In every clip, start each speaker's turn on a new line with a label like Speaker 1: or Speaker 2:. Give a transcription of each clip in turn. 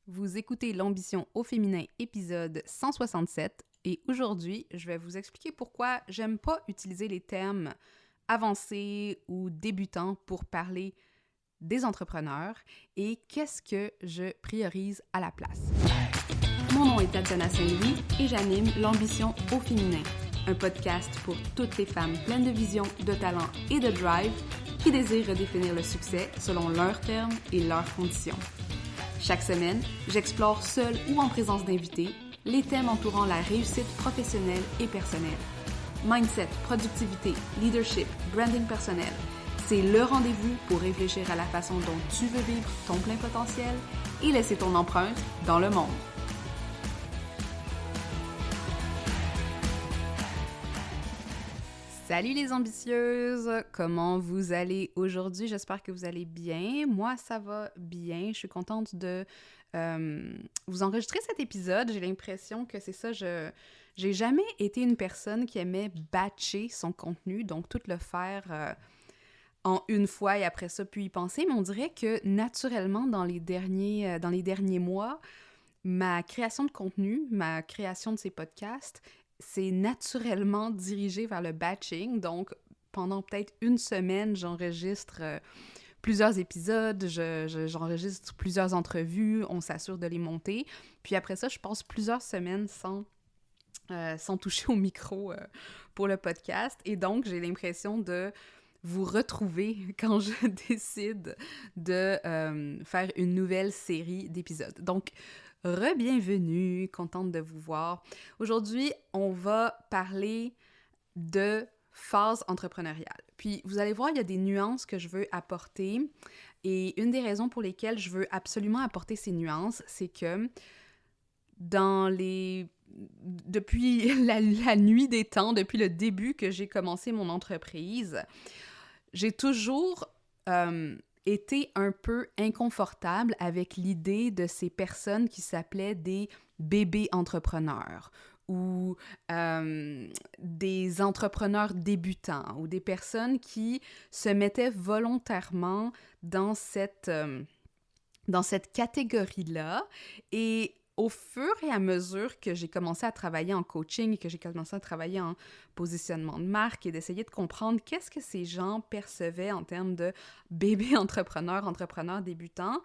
Speaker 1: Vous écoutez l'Ambition au féminin, épisode 167, et aujourd'hui, je vais vous expliquer pourquoi j'aime pas utiliser les termes avancés ou débutants pour parler des entrepreneurs et qu'est-ce que je priorise à la place. Mon nom est Tatiana Saint-Louis et j'anime l'Ambition au féminin, un podcast pour toutes les femmes pleines de vision, de talent et de drive qui désirent redéfinir le succès selon leurs termes et leurs conditions. Chaque semaine, j'explore seule ou en présence d'invités les thèmes entourant la réussite professionnelle et personnelle. Mindset, productivité, leadership, branding personnel, c'est le rendez-vous pour réfléchir à la façon dont tu veux vivre ton plein potentiel et laisser ton empreinte dans le monde. Salut les ambitieuses! Comment vous allez aujourd'hui? J'espère que vous allez bien. Moi, ça va bien. Je suis contente de vous enregistrer cet épisode. J'ai l'impression que c'est ça. J'ai jamais été une personne qui aimait batcher son contenu, donc tout le faire en une fois et après ça, puis y penser. Mais on dirait que naturellement, dans les derniers mois, ma création de contenu, ma création de ces podcasts, c'est naturellement dirigé vers le batching. Donc, pendant peut-être une semaine, j'enregistre plusieurs épisodes, j'enregistre plusieurs entrevues, on s'assure de les monter. Puis après ça, je passe plusieurs semaines sans toucher au micro pour le podcast. Et donc, j'ai l'impression de vous retrouver quand je décide de faire une nouvelle série d'épisodes. Donc, re-bienvenue, contente de vous voir. Aujourd'hui, on va parler de phase entrepreneuriale. Puis, vous allez voir, il y a des nuances que je veux apporter. Et une des raisons pour lesquelles je veux absolument apporter ces nuances, c'est que depuis la nuit des temps, depuis le début que j'ai commencé mon entreprise, j'ai toujours été un peu inconfortable avec l'idée de ces personnes qui s'appelaient des bébés entrepreneurs ou des entrepreneurs débutants ou des personnes qui se mettaient volontairement dans cette catégorie-là. Et au fur et à mesure que j'ai commencé à travailler en coaching et que j'ai commencé à travailler en positionnement de marque et d'essayer de comprendre qu'est-ce que ces gens percevaient en termes de bébés entrepreneurs débutants,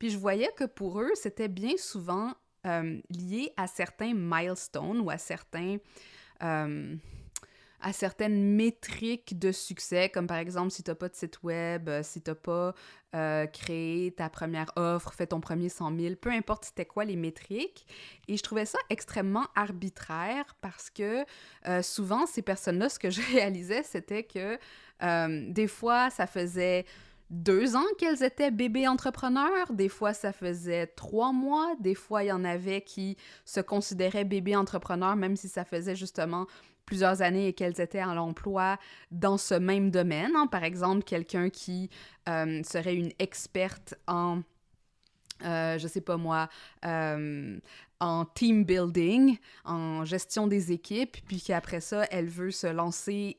Speaker 1: puis je voyais que pour eux, c'était bien souvent lié à certains milestones ou à certaines métriques de succès, comme par exemple si tu n'as pas de site web, si tu n'as pas créé ta première offre, fait ton premier 100 000, peu importe c'était quoi les métriques. Et je trouvais ça extrêmement arbitraire parce que souvent, ces personnes-là, ce que je réalisais, c'était que des fois, ça faisait 2 ans qu'elles étaient bébés entrepreneurs, des fois ça faisait 3 mois, des fois il y en avait qui se considéraient bébés entrepreneurs même si ça faisait justement plusieurs années et qu'elles étaient en emploi dans ce même domaine. Hein. Par exemple, quelqu'un qui serait une experte en, je sais pas moi, en team building, en gestion des équipes, puis qu'après ça, elle veut se lancer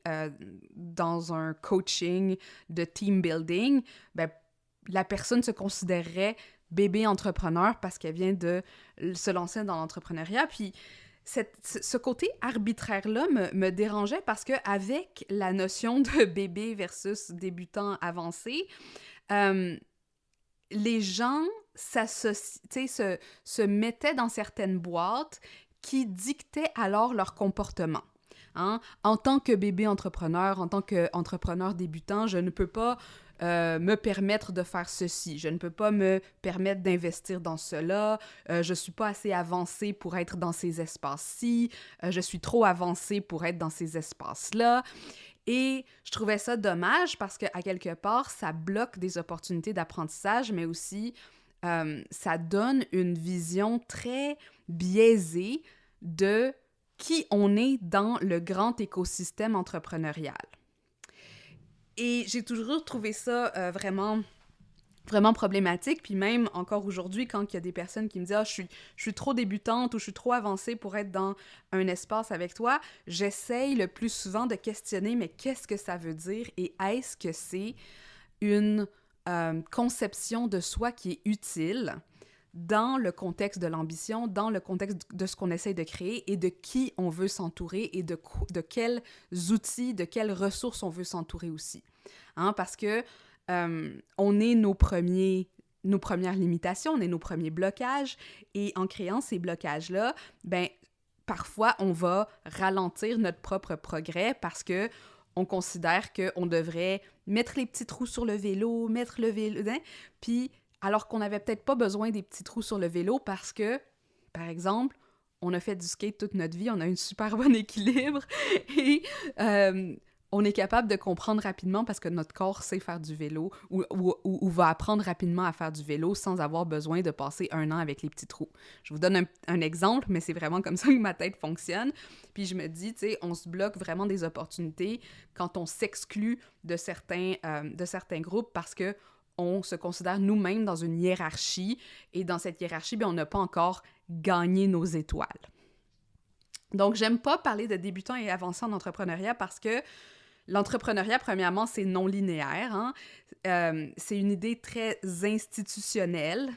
Speaker 1: dans un coaching de team building, ben, la personne se considérerait bébé entrepreneur parce qu'elle vient de se lancer dans l'entrepreneuriat. Puis ce côté arbitraire-là me dérangeait parce qu'avec la notion de bébé versus débutant avancé, les gens se mettaient dans certaines boîtes qui dictaient alors leur comportement. Hein? En tant que bébé entrepreneur, en tant qu'entrepreneur débutant, je ne peux pas me permettre de faire ceci. Je ne peux pas me permettre d'investir dans cela. Je ne suis pas assez avancée pour être dans ces espaces-ci. Je suis trop avancée pour être dans ces espaces-là. Et je trouvais ça dommage parce qu'à quelque part, ça bloque des opportunités d'apprentissage, mais aussi ça donne une vision très biaisée de qui on est dans le grand écosystème entrepreneurial. Et j'ai toujours trouvé ça vraiment problématique, puis même encore aujourd'hui, quand il y a des personnes qui me disent « Ah, je suis trop débutante » ou « Je suis trop avancée pour être dans un espace avec toi », j'essaye le plus souvent de questionner « Mais qu'est-ce que ça veut dire? Et est-ce que c'est une conception de soi qui est utile? » dans le contexte de l'ambition, dans le contexte de ce qu'on essaie de créer et de qui on veut s'entourer et de quels outils, de quelles ressources on veut s'entourer aussi. Hein? Parce que on est nos premières limitations, on est nos premiers blocages et en créant ces blocages-là, ben parfois on va ralentir notre propre progrès parce que on considère qu'on devrait mettre les petits trous sur le vélo, mettre le vélo, hein? Puis alors qu'on n'avait peut-être pas besoin des petits trous sur le vélo parce que, par exemple, on a fait du skate toute notre vie, on a un super bon équilibre et on est capable de comprendre rapidement parce que notre corps sait faire du vélo ou va apprendre rapidement à faire du vélo sans avoir besoin de passer 1 an avec les petits trous. Je vous donne un exemple, mais c'est vraiment comme ça que ma tête fonctionne. Puis je me dis, tu sais, on se bloque vraiment des opportunités quand on s'exclut de certains groupes parce que on se considère nous-mêmes dans une hiérarchie et dans cette hiérarchie, bien, on n'a pas encore gagné nos étoiles. Donc, j'aime pas parler de débutants et avancés en entrepreneuriat parce que l'entrepreneuriat, premièrement, c'est non linéaire. Hein? C'est une idée très institutionnelle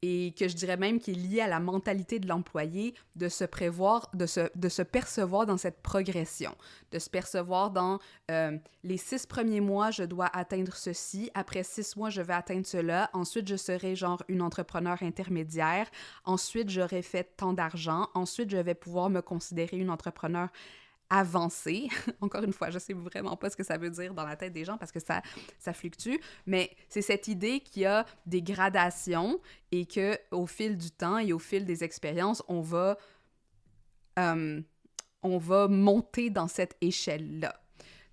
Speaker 1: et que je dirais même qui est liée à la mentalité de l'employé de se prévoir, de se percevoir dans cette progression, de se percevoir dans les 6 premiers mois, je dois atteindre ceci, après 6 mois, je vais atteindre cela, ensuite, je serai genre une entrepreneur intermédiaire, ensuite, j'aurai fait tant d'argent, ensuite, je vais pouvoir me considérer une entrepreneur avancé. Encore une fois, je sais vraiment pas ce que ça veut dire dans la tête des gens parce que ça fluctue, mais c'est cette idée qu'il y a des gradations et qu'au fil du temps et au fil des expériences, on va monter dans cette échelle-là.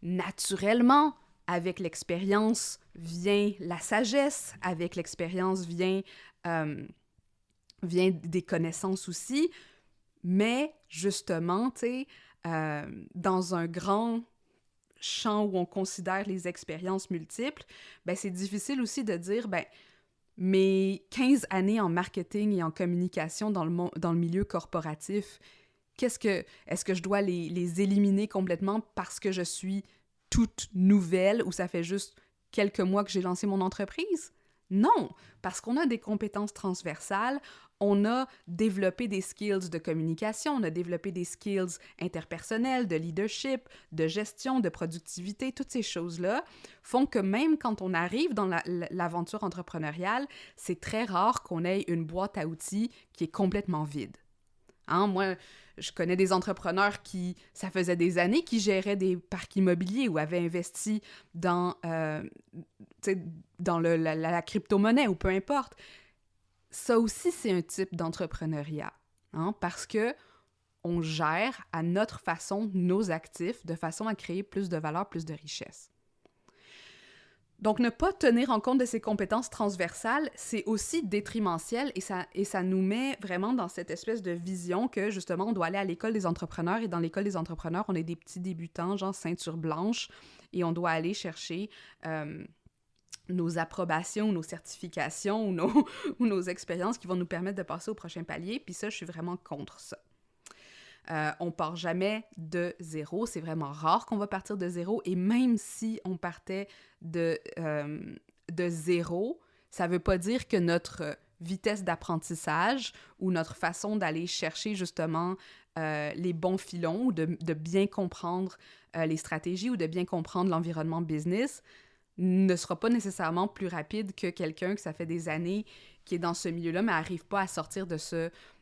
Speaker 1: Naturellement, avec l'expérience vient la sagesse, avec l'expérience vient des connaissances aussi, mais justement, tu sais, dans un grand champ où on considère les expériences multiples, ben c'est difficile aussi de dire, ben mes 15 années en marketing et en communication dans le milieu corporatif, est-ce que je dois les éliminer complètement parce que je suis toute nouvelle ou ça fait juste quelques mois que j'ai lancé mon entreprise? Non, parce qu'on a des compétences transversales, on a développé des skills de communication, on a développé des skills interpersonnels, de leadership, de gestion, de productivité, toutes ces choses-là font que même quand on arrive dans l'aventure entrepreneuriale, c'est très rare qu'on ait une boîte à outils qui est complètement vide. Hein, moi, je connais des entrepreneurs qui, ça faisait des années, qui géraient des parcs immobiliers ou avaient investi dans la crypto-monnaie ou peu importe. Ça aussi, c'est un type d'entrepreneuriat, hein, parce que on gère à notre façon nos actifs de façon à créer plus de valeur, plus de richesse. Donc, ne pas tenir en compte de ces compétences transversales, c'est aussi détrimentiel et ça nous met vraiment dans cette espèce de vision que, justement, on doit aller à l'école des entrepreneurs et dans l'école des entrepreneurs, on est des petits débutants, genre ceinture blanche, et on doit aller chercher nos approbations, nos certifications ou nos expériences qui vont nous permettre de passer au prochain palier, puis ça, je suis vraiment contre ça. On part jamais de zéro, c'est vraiment rare qu'on va partir de zéro, et même si on partait de zéro, ça veut pas dire que notre vitesse d'apprentissage ou notre façon d'aller chercher justement les bons filons ou de bien comprendre les stratégies ou de bien comprendre l'environnement business ne sera pas nécessairement plus rapide que quelqu'un que ça fait des années qui est dans ce milieu-là, mais n'arrive pas à sortir de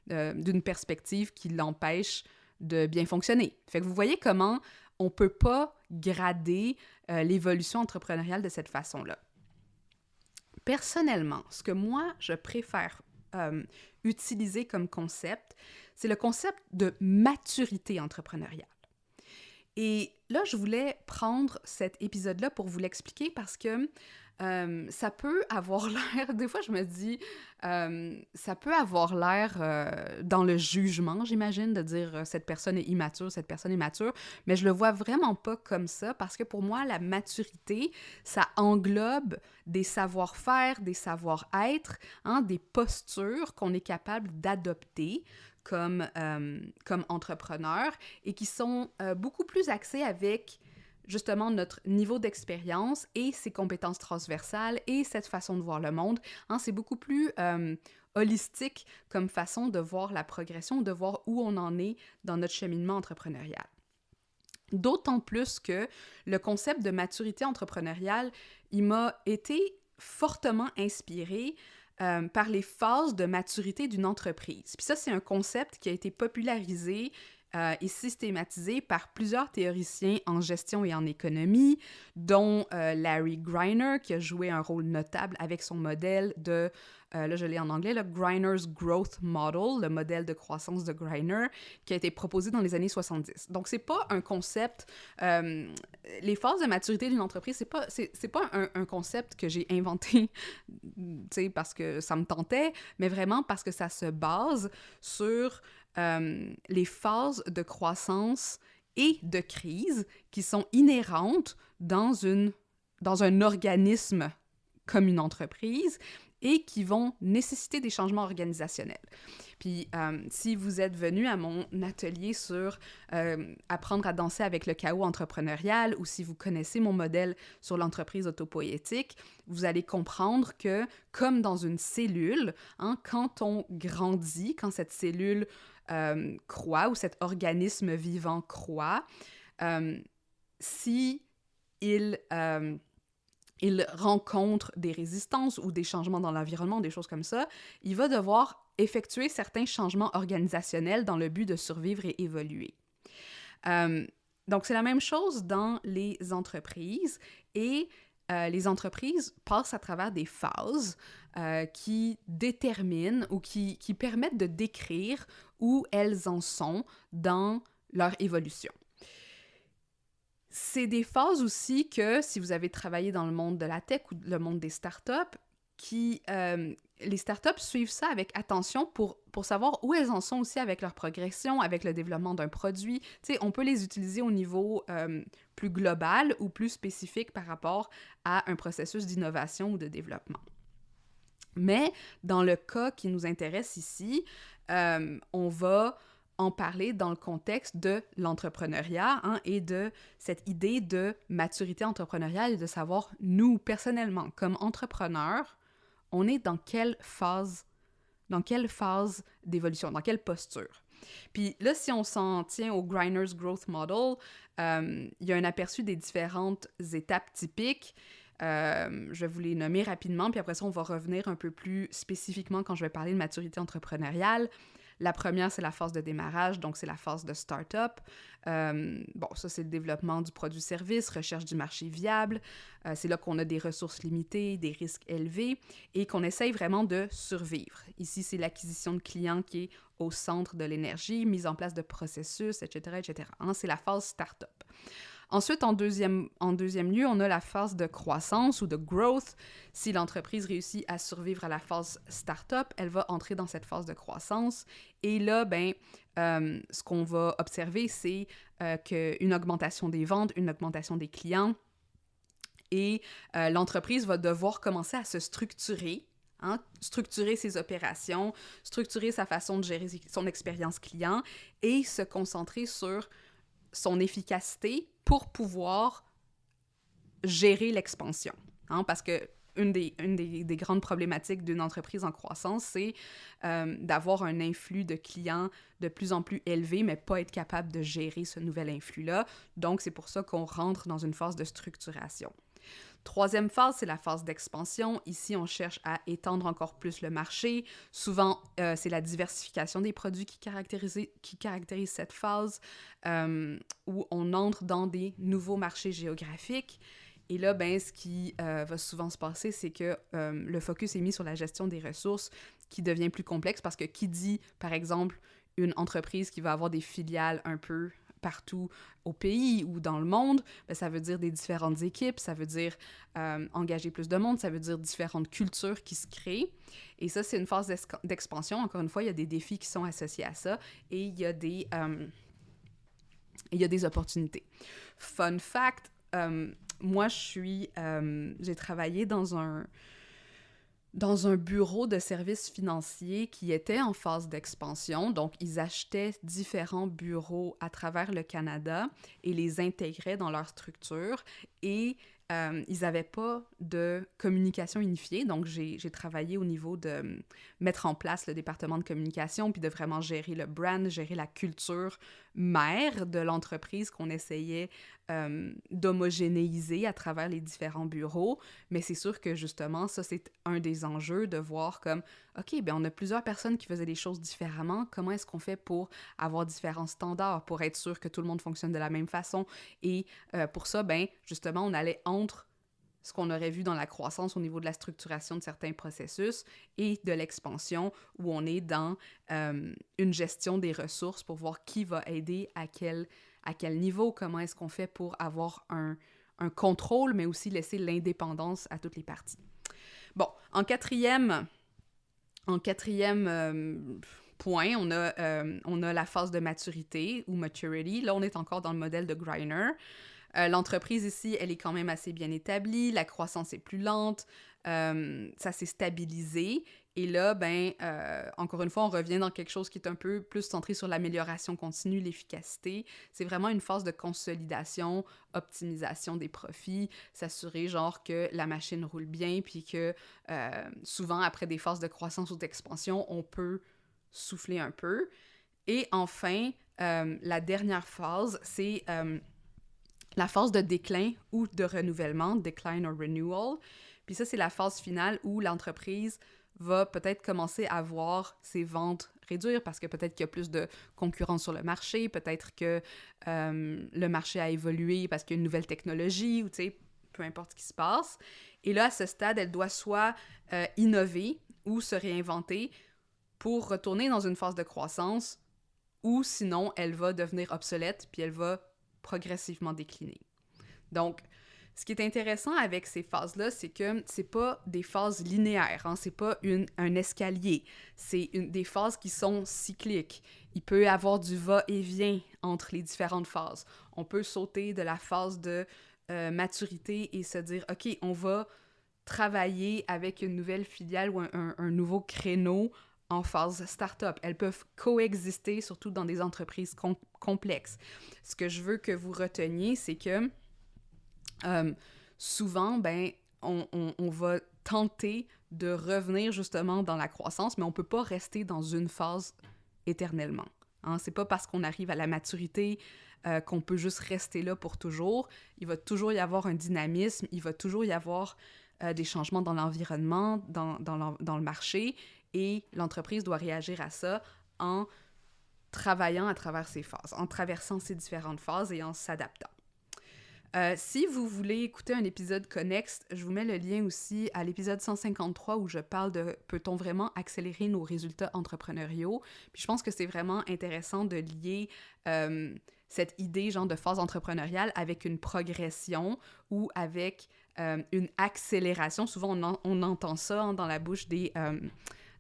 Speaker 1: d'une perspective qui l'empêche de bien fonctionner. Fait que vous voyez comment on peut pas grader l'évolution entrepreneuriale de cette façon-là. Personnellement, ce que moi, je préfère utiliser comme concept, c'est le concept de maturité entrepreneuriale. Et là, je voulais prendre cet épisode-là pour vous l'expliquer parce que ça peut avoir l'air... Des fois, je me dis, ça peut avoir l'air dans le jugement, j'imagine, de dire cette personne est immature, cette personne est mature, mais je le vois vraiment pas comme ça parce que pour moi, la maturité, ça englobe des savoir-faire, des savoir-être, hein, des postures qu'on est capable d'adopter comme entrepreneur et qui sont beaucoup plus axés avec justement notre niveau d'expérience et ses compétences transversales et cette façon de voir le monde. Hein, c'est beaucoup plus holistique comme façon de voir la progression, de voir où on en est dans notre cheminement entrepreneurial. D'autant plus que le concept de maturité entrepreneuriale, il m'a été fortement inspiré par les phases de maturité d'une entreprise. Puis ça, c'est un concept qui a été popularisé et systématisé par plusieurs théoriciens en gestion et en économie, dont Larry Greiner, qui a joué un rôle notable avec son modèle de, là je l'ai en anglais, le Greiner's Growth Model, le modèle de croissance de Greiner, qui a été proposé dans les années 70. Donc, c'est pas un concept... les phases de maturité d'une entreprise, c'est pas un concept que j'ai inventé, tu sais, parce que ça me tentait, mais vraiment parce que ça se base sur les phases de croissance et de crise qui sont inhérentes dans un organisme comme une entreprise et qui vont nécessiter des changements organisationnels. Puis, si vous êtes venu à mon atelier sur apprendre à danser avec le chaos entrepreneurial ou si vous connaissez mon modèle sur l'entreprise autopoétique, vous allez comprendre que, comme dans une cellule, hein, quand on grandit, quand cette cellule croît ou cet organisme vivant croît, si il rencontre des résistances ou des changements dans l'environnement, des choses comme ça, il va devoir effectuer certains changements organisationnels dans le but de survivre et évoluer. Donc, c'est la même chose dans les entreprises et les entreprises passent à travers des phases qui déterminent ou qui permettent de décrire où elles en sont dans leur évolution. C'est des phases aussi que, si vous avez travaillé dans le monde de la tech ou le monde des startups, les startups suivent ça avec attention pour savoir où elles en sont aussi avec leur progression, avec le développement d'un produit. Tu sais, on peut les utiliser au niveau plus global ou plus spécifique par rapport à un processus d'innovation ou de développement. Mais dans le cas qui nous intéresse ici, on va en parler dans le contexte de l'entrepreneuriat hein, et de cette idée de maturité entrepreneuriale et de savoir, nous, personnellement, comme entrepreneurs, on est dans quelle phase d'évolution, dans quelle posture. Puis là, si on s'en tient au Greiner's Growth Model, il y a un aperçu des différentes étapes typiques. Je vais vous les nommer rapidement, puis après ça, on va revenir un peu plus spécifiquement quand je vais parler de maturité entrepreneuriale. La première, c'est la phase de démarrage, donc c'est la phase de start-up. Bon, ça, c'est le développement du produit-service, recherche du marché viable. C'est là qu'on a des ressources limitées, des risques élevés et qu'on essaye vraiment de survivre. Ici, c'est l'acquisition de clients qui est au centre de l'énergie, mise en place de processus, etc., etc. Hein, c'est la phase start-up. Ensuite, en deuxième lieu, on a la phase de croissance ou de growth. Si l'entreprise réussit à survivre à la phase start-up, elle va entrer dans cette phase de croissance. Et là, ce qu'on va observer, c'est qu'une augmentation des ventes, une augmentation des clients. Et l'entreprise va devoir commencer à se structurer, hein, structurer ses opérations, structurer sa façon de gérer son expérience client et se concentrer sur son efficacité pour pouvoir gérer l'expansion. Hein, parce que une des grandes problématiques d'une entreprise en croissance, c'est d'avoir un influx de clients de plus en plus élevé, mais pas être capable de gérer ce nouvel influx-là. Donc, c'est pour ça qu'on rentre dans une phase de structuration. Troisième phase, c'est la phase d'expansion. Ici, on cherche à étendre encore plus le marché. Souvent, c'est la diversification des produits qui caractérise cette phase, où on entre dans des nouveaux marchés géographiques. Et là, ce qui va souvent se passer, c'est que le focus est mis sur la gestion des ressources qui devient plus complexe parce que qui dit, par exemple, une entreprise qui va avoir des filiales un peu partout au pays ou dans le monde, ça veut dire des différentes équipes, ça veut dire engager plus de monde, ça veut dire différentes cultures qui se créent. Et ça, c'est une phase d'expansion. Encore une fois, il y a des défis qui sont associés à ça et il y a des opportunités. Fun fact, moi, j'ai travaillé dans un bureau de services financiers qui était en phase d'expansion. Donc, ils achetaient différents bureaux à travers le Canada et les intégraient dans leur structure. Et ils n'avaient pas de communication unifiée. Donc, j'ai travaillé au niveau de mettre en place le département de communication, puis de vraiment gérer le brand, gérer la culture mère de l'entreprise qu'on essayait d'homogénéiser à travers les différents bureaux. Mais c'est sûr que, justement, ça, c'est un des enjeux de voir comme, OK, bien, on a plusieurs personnes qui faisaient des choses différemment. Comment est-ce qu'on fait pour avoir différents standards, pour être sûr que tout le monde fonctionne de la même façon? Et pour ça, ben justement, on allait entre ce qu'on aurait vu dans la croissance au niveau de la structuration de certains processus et de l'expansion, où on est dans une gestion des ressources pour voir qui va aider à quel niveau, comment est-ce qu'on fait pour avoir un contrôle, mais aussi laisser l'indépendance à toutes les parties. Bon, en quatrième point, on a la phase de maturité ou maturity. Là, on est encore dans le modèle de Greiner. L'entreprise ici, elle est quand même assez bien établie, la croissance est plus lente, ça s'est stabilisé. Et là, encore une fois, on revient dans quelque chose qui est un peu plus centré sur l'amélioration continue, l'efficacité. C'est vraiment une phase de consolidation, optimisation des profits, s'assurer genre que la machine roule bien, puis que souvent, après des phases de croissance ou d'expansion, on peut souffler un peu. Et enfin, la dernière phase, c'est la phase de déclin ou de renouvellement, decline or renewal. Puis ça, c'est la phase finale où l'entreprise va peut-être commencer à voir ses ventes réduire parce que peut-être qu'il y a plus de concurrence sur le marché, peut-être que le marché a évolué parce qu'il y a une nouvelle technologie ou, tu sais, peu importe ce qui se passe. Et là, à ce stade, elle doit soit innover ou se réinventer pour retourner dans une phase de croissance ou sinon, elle va devenir obsolète puis elle va progressivement décliner. Donc, ce qui est intéressant avec ces phases-là, c'est que c'est pas des phases linéaires, hein, c'est pas un escalier, c'est des phases qui sont cycliques. Il peut y avoir du va-et-vient entre les différentes phases. On peut sauter de la phase de maturité et se dire, OK, on va travailler avec une nouvelle filiale ou un nouveau créneau en phase start-up. Elles peuvent coexister, surtout dans des entreprises complexes. Ce que je veux que vous reteniez, c'est que souvent, on va tenter de revenir justement dans la croissance, mais on ne peut pas rester dans une phase éternellement. Hein? C'est pas parce qu'on arrive à la maturité qu'on peut juste rester là pour toujours. Il va toujours y avoir un dynamisme, il va toujours y avoir des changements dans l'environnement, dans le marché, et l'entreprise doit réagir à ça en travaillant à travers ces phases, en traversant ces différentes phases et en s'adaptant. Si vous voulez écouter un épisode connexe, je vous mets le lien aussi à l'épisode 153 où je parle de « Peut-on vraiment accélérer nos résultats entrepreneuriaux? » Puis je pense que c'est vraiment intéressant de lier cette idée genre de phase entrepreneuriale avec une progression ou avec une accélération. Souvent, on entend ça hein, dans la bouche des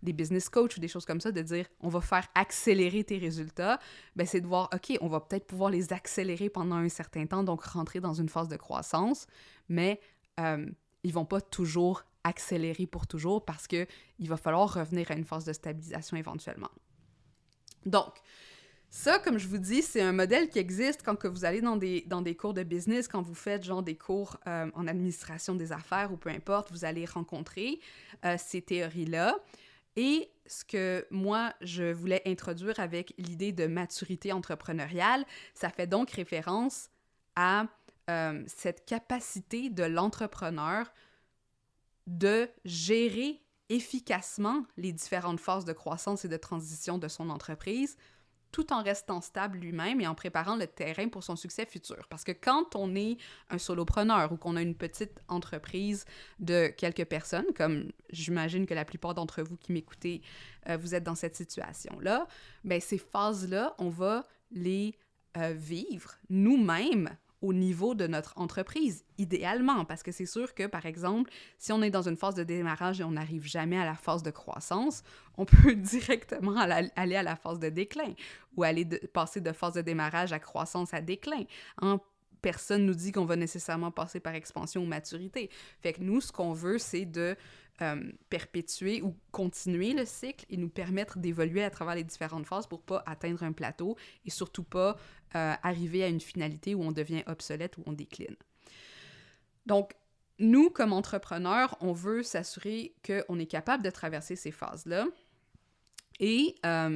Speaker 1: business coachs ou des choses comme ça, de dire « on va faire accélérer tes résultats », ben c'est de voir « OK, on va peut-être pouvoir les accélérer pendant un certain temps, donc rentrer dans une phase de croissance, mais ils vont pas toujours accélérer pour toujours parce qu'il va falloir revenir à une phase de stabilisation éventuellement. » Donc, ça, comme je vous dis, c'est un modèle qui existe quand que vous allez dans des cours de business, quand vous faites genre des cours en administration des affaires ou peu importe, vous allez rencontrer ces théories-là. Et ce que moi, je voulais introduire avec l'idée de maturité entrepreneuriale, ça fait donc référence à cette capacité de l'entrepreneur de gérer efficacement les différentes phases de croissance et de transition de son entreprise, tout en restant stable lui-même et en préparant le terrain pour son succès futur. Parce que quand on est un solopreneur ou qu'on a une petite entreprise de quelques personnes, comme j'imagine que la plupart d'entre vous qui m'écoutez, vous êtes dans cette situation-là, bien ces phases-là, on va les vivre nous-mêmes au niveau de notre entreprise, idéalement, parce que c'est sûr que, par exemple, si on est dans une phase de démarrage et on n'arrive jamais à la phase de croissance, on peut directement aller à la phase de déclin ou passer de phase de démarrage à croissance à déclin. Hein? Personne nous dit qu'on va nécessairement passer par expansion ou maturité. Fait que nous, ce qu'on veut, c'est de perpétuer ou continuer le cycle et nous permettre d'évoluer à travers les différentes phases pour pas atteindre un plateau et surtout pas arriver à une finalité où on devient obsolète ou on décline. Donc, nous, comme entrepreneurs, on veut s'assurer qu'on est capable de traverser ces phases-là. Et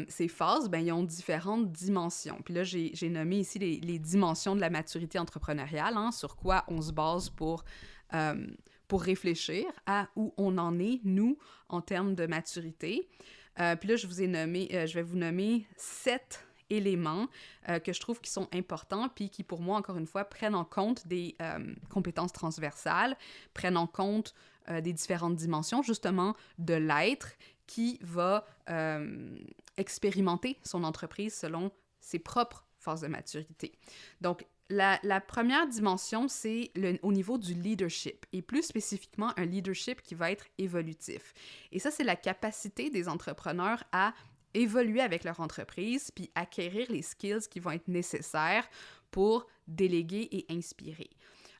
Speaker 1: ces phases, ben, ils ont différentes dimensions. Puis là, j'ai nommé ici les dimensions de la maturité entrepreneuriale, hein, sur quoi on se base pour réfléchir à où on en est, nous, en termes de maturité. Puis là, je vais vous nommer 7 éléments que je trouve qui sont importants, puis qui, pour moi, encore une fois, prennent en compte des compétences transversales, prennent en compte des différentes dimensions, justement, de l'être, qui va expérimenter son entreprise selon ses propres phases de maturité. Donc, la première dimension, c'est au niveau du leadership, et plus spécifiquement un leadership qui va être évolutif. Et ça, c'est la capacité des entrepreneurs à évoluer avec leur entreprise, puis acquérir les skills qui vont être nécessaires pour déléguer et inspirer.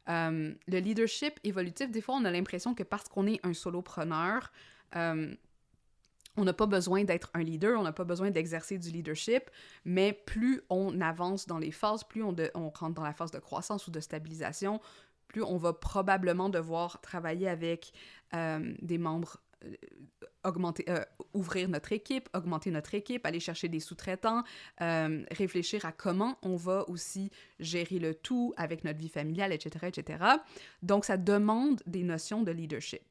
Speaker 1: Le leadership évolutif, des fois, on a l'impression que parce qu'on est un solopreneur, on n'a pas besoin d'être un leader, on n'a pas besoin d'exercer du leadership, mais plus on avance dans les phases, plus on rentre dans la phase de croissance ou de stabilisation, plus on va probablement devoir travailler avec des membres, ouvrir notre équipe, augmenter notre équipe, aller chercher des sous-traitants, réfléchir à comment on va aussi gérer le tout avec notre vie familiale, etc., etc. Donc, ça demande des notions de leadership.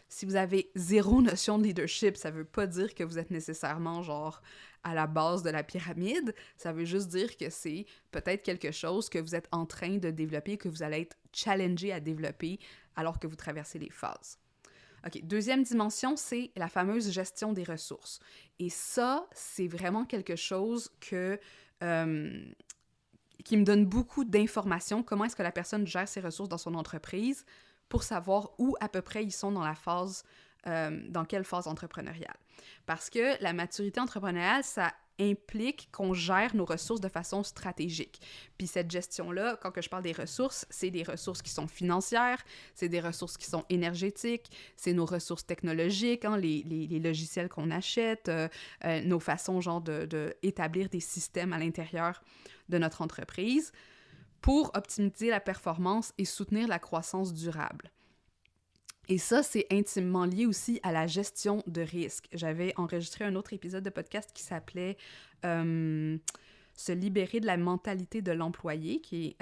Speaker 1: Si vous avez zéro notion de leadership, ça veut pas dire que vous êtes nécessairement genre à la base de la pyramide, ça veut juste dire que c'est peut-être quelque chose que vous êtes en train de développer, que vous allez être challengé à développer alors que vous traversez les phases. OK, deuxième dimension, c'est la fameuse gestion des ressources. Et ça, c'est vraiment quelque chose qui me donne beaucoup d'informations, comment est-ce que la personne gère ses ressources dans son entreprise, pour savoir où à peu près ils sont dans la phase, dans quelle phase entrepreneuriale. Parce que la maturité entrepreneuriale, ça implique qu'on gère nos ressources de façon stratégique. Puis cette gestion-là, quand je parle des ressources, c'est des ressources qui sont financières, c'est des ressources qui sont énergétiques, c'est nos ressources technologiques, hein, les logiciels qu'on achète, nos façons genre de établir des systèmes à l'intérieur de notre entreprise, pour optimiser la performance et soutenir la croissance durable. Et ça, c'est intimement lié aussi à la gestion de risque. J'avais enregistré un autre épisode de podcast qui s'appelait Se libérer de la mentalité de l'employé, qui est...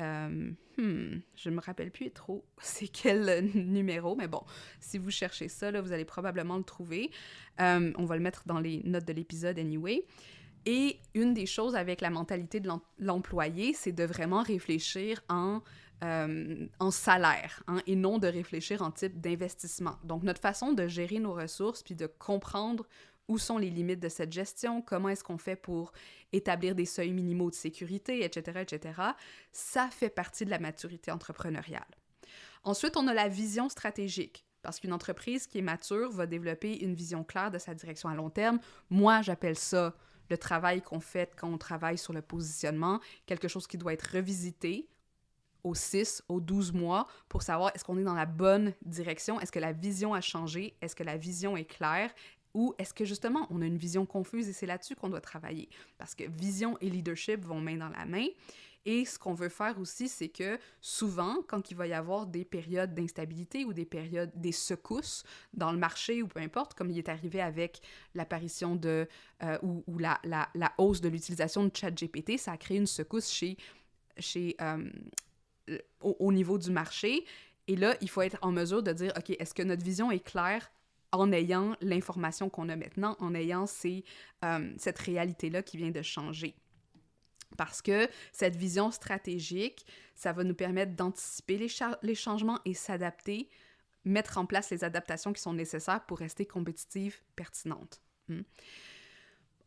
Speaker 1: je me rappelle plus trop c'est quel numéro, mais bon, si vous cherchez ça, là, vous allez probablement le trouver. On va le mettre dans les notes de l'épisode anyway. Et une des choses avec la mentalité de l'employé, c'est de vraiment réfléchir en salaire, hein, et non de réfléchir en type d'investissement. Donc, notre façon de gérer nos ressources, puis de comprendre où sont les limites de cette gestion, comment est-ce qu'on fait pour établir des seuils minimaux de sécurité, etc., etc., ça fait partie de la maturité entrepreneuriale. Ensuite, on a la vision stratégique. Parce qu'une entreprise qui est mature va développer une vision claire de sa direction à long terme. Moi, j'appelle ça le travail qu'on fait quand on travaille sur le positionnement, quelque chose qui doit être revisité aux 6, aux 12 mois pour savoir est-ce qu'on est dans la bonne direction, est-ce que la vision a changé, est-ce que la vision est claire, ou est-ce que justement on a une vision confuse et c'est là-dessus qu'on doit travailler. Parce que vision et leadership vont main dans la main. Et ce qu'on veut faire aussi, c'est que souvent, quand il va y avoir des périodes d'instabilité ou des secousses dans le marché ou peu importe, comme il est arrivé avec l'apparition ou la hausse de l'utilisation de ChatGPT, ça a créé une secousse au niveau du marché. Et là, il faut être en mesure de dire, OK, est-ce que notre vision est claire en ayant l'information qu'on a maintenant, en ayant cette réalité-là qui vient de changer? Parce que cette vision stratégique, ça va nous permettre d'anticiper les changements et s'adapter, mettre en place les adaptations qui sont nécessaires pour rester compétitive, pertinente.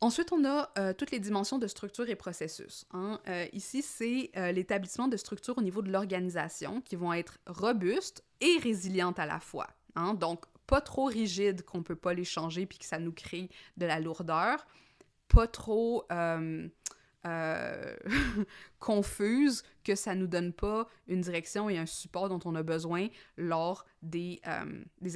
Speaker 1: Ensuite, on a toutes les dimensions de structure et processus. Hein. Ici, c'est l'établissement de structures au niveau de l'organisation qui vont être robustes et résilientes à la fois. Hein. Donc, pas trop rigides qu'on ne peut pas les changer puis que ça nous crée de la lourdeur, pas trop... confuse, que ça nous donne pas une direction et un support dont on a besoin lors des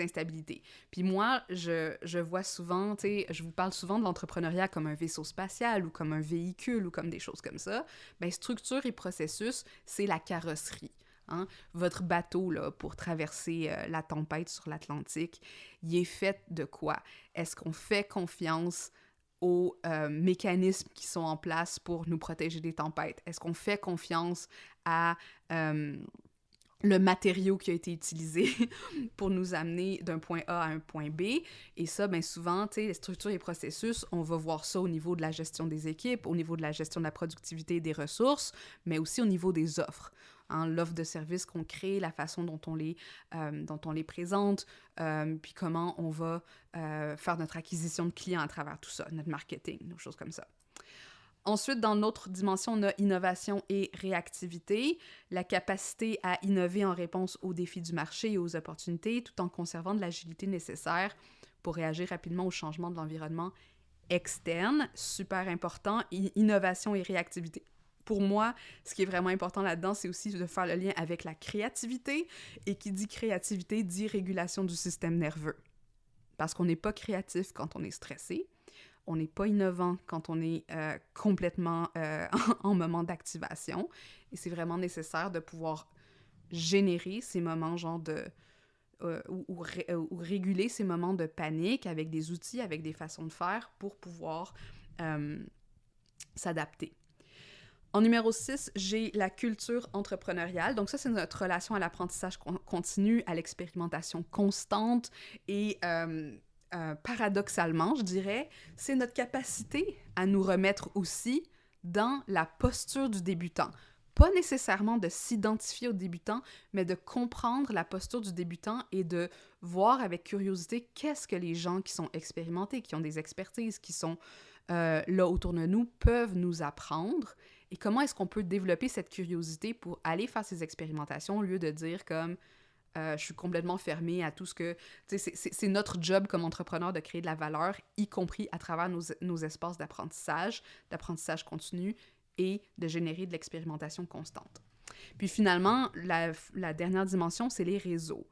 Speaker 1: instabilités. Puis moi, je vois souvent, tu sais, je vous parle souvent de l'entrepreneuriat comme un vaisseau spatial ou comme un véhicule ou comme des choses comme ça. Bien, structure et processus, c'est la carrosserie. Hein? Votre bateau, là, pour traverser la tempête sur l'Atlantique, il est fait de quoi? Est-ce qu'on fait confiance aux mécanismes qui sont en place pour nous protéger des tempêtes? Est-ce qu'on fait confiance à le matériau qui a été utilisé pour nous amener d'un point A à un point B? Et ça, bien souvent, tu sais, les structures et processus, on va voir ça au niveau de la gestion des équipes, au niveau de la gestion de la productivité et des ressources, mais aussi au niveau des offres. Hein, l'offre de services qu'on crée, la façon dont on les présente, puis comment on va faire notre acquisition de clients à travers tout ça, notre marketing, nos choses comme ça. Ensuite, dans notre dimension, on a innovation et réactivité, la capacité à innover en réponse aux défis du marché et aux opportunités, tout en conservant de l'agilité nécessaire pour réagir rapidement aux changements de l'environnement externe. Super important, innovation et réactivité. Pour moi, ce qui est vraiment important là-dedans, c'est aussi de faire le lien avec la créativité. Et qui dit créativité, dit régulation du système nerveux. Parce qu'on n'est pas créatif quand on est stressé. On n'est pas innovant quand on est complètement en moment d'activation. Et c'est vraiment nécessaire de pouvoir générer ces moments genre de... ou réguler ces moments de panique avec des outils, avec des façons de faire pour pouvoir s'adapter. En numéro 6, j'ai la culture entrepreneuriale. Donc ça, c'est notre relation à l'apprentissage continu, à l'expérimentation constante et paradoxalement, je dirais, c'est notre capacité à nous remettre aussi dans la posture du débutant. Pas nécessairement de s'identifier au débutant, mais de comprendre la posture du débutant et de voir avec curiosité qu'est-ce que les gens qui sont expérimentés, qui ont des expertises, qui sont là autour de nous, peuvent nous apprendre. Et comment est-ce qu'on peut développer cette curiosité pour aller faire ces expérimentations au lieu de dire comme je suis complètement fermée à tout ce que... C'est notre job comme entrepreneur de créer de la valeur, y compris à travers nos espaces d'apprentissage continu et de générer de l'expérimentation constante. Puis finalement, la dernière dimension, c'est les réseaux.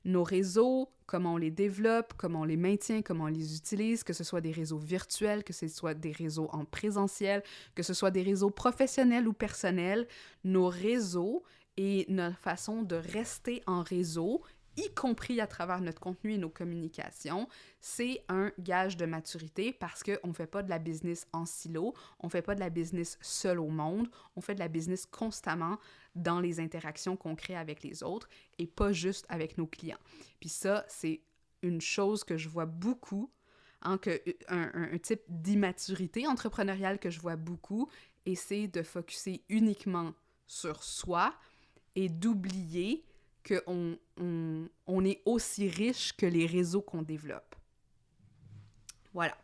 Speaker 1: Nos réseaux, comment on les développe, comment on les maintient, comment on les utilise, que ce soit des réseaux virtuels, que ce soit des réseaux en présentiel, que ce soit des réseaux professionnels ou personnels, nos réseaux et notre façon de rester en réseau, y compris à travers notre contenu et nos communications, c'est un gage de maturité parce qu'on ne fait pas de la business en silo, on ne fait pas de la business seul au monde, on fait de la business constamment dans les interactions qu'on crée avec les autres et pas juste avec nos clients. Puis ça, c'est une chose que je vois beaucoup, hein, un type d'immaturité entrepreneuriale que je vois beaucoup, et c'est de focusser uniquement sur soi et d'oublier qu'on est aussi riche que les réseaux qu'on développe. Voilà.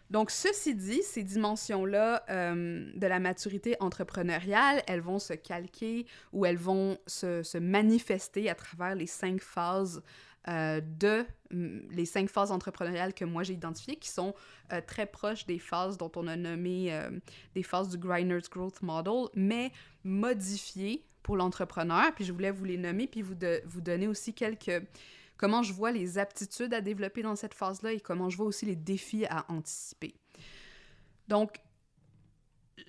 Speaker 1: Donc, ceci dit, ces dimensions-là de la maturité entrepreneuriale, elles vont se calquer ou elles vont se manifester à travers les 5 phases les 5 phases entrepreneuriales que moi j'ai identifiées, qui sont très proches des phases dont on a nommé des phases du Griner's Growth Model, mais modifiées pour l'entrepreneur. Puis je voulais vous les nommer, puis vous donner aussi comment je vois les aptitudes à développer dans cette phase-là et comment je vois aussi les défis à anticiper. Donc,